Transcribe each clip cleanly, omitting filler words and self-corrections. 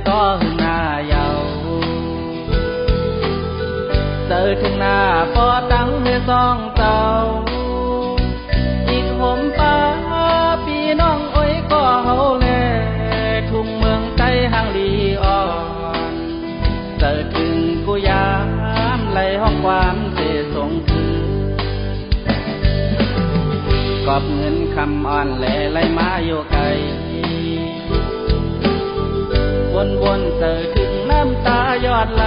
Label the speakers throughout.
Speaker 1: ต่อหึงหน้ายาวเจอถึงหน้าปอตั้งเฮือซองเจ้าอีกห่มป้าพี่น้องโอ้ยก็เฮาแลทุ่งเมืองใจห่างลีอ่อนเจอถึงกูยามไหลห้องความเสส่งคือกอบเงินคำอ่อนแหล่ไหลมาอยู่ไกลวนเจอถึงน้ำตายอดไหล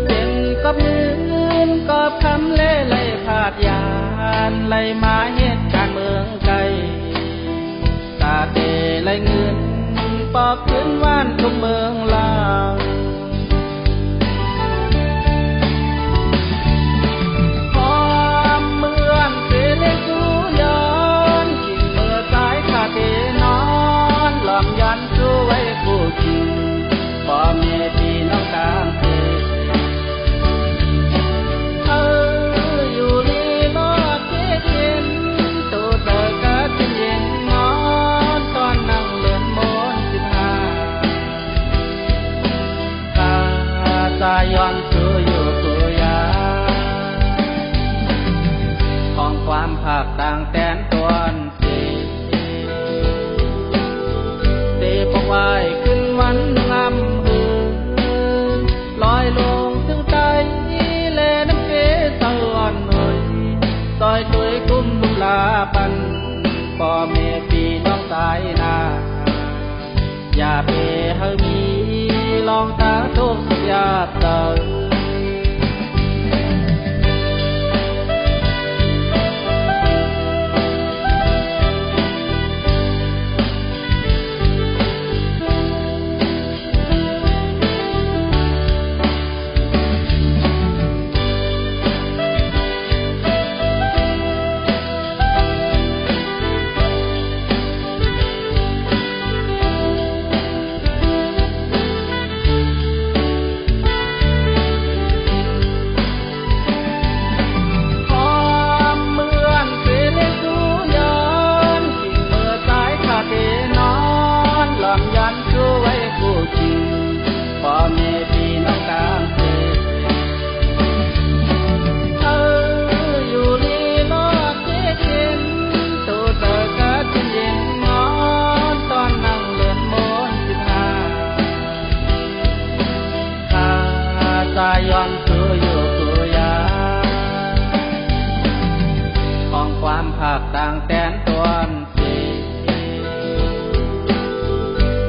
Speaker 1: เป็นกอบเงินกอบคำเล่ไหลผาดยานไหลมาเหตุการเมืองไกลตาเตไหลเงินปอกขึ้นว่านทุกเมืองลาวพ่อแม่พี่น้องต่างเพอยู่ลีลอดเที่เย็นตัวเธอก็จะเย็นงอนตอนนั่งเลื่อนบน15ตาย้อนสู่อยู่ตัวยาของความภาคต่างแดนตวนตีปองไว้ขึ้นวันงามลอยลงถึงใจแลน้ำเกสรหน่อยซอยช่วยกุ้มลุมลาปันพ่อแม่พี่น้องตายนาอย่าไปเฮามีลองตาทุกสุขยาเตอพ่อแม่พี่น้องต่างเพอยู่ลีลอดเที่เย็นตัวเธอก็จะเย็นงอนตอนนั่งเลื่อนบน15ตาย้อนสู่อยู่ตัวยาของความภาคต่างแดนตวน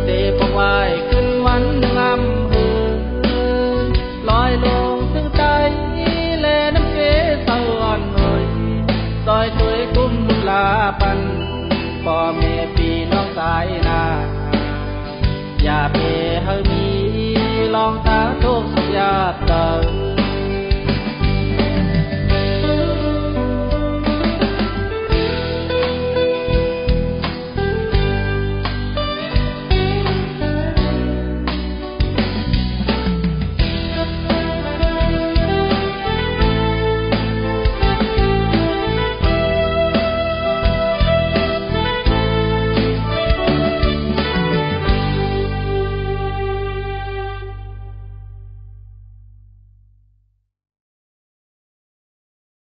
Speaker 1: ตีปองไว้ขึ้นวันงามลอยลงถึงใจแลน้ำเกสรหน่อยซอยช่วยกุ้มลาปันพ่อแม่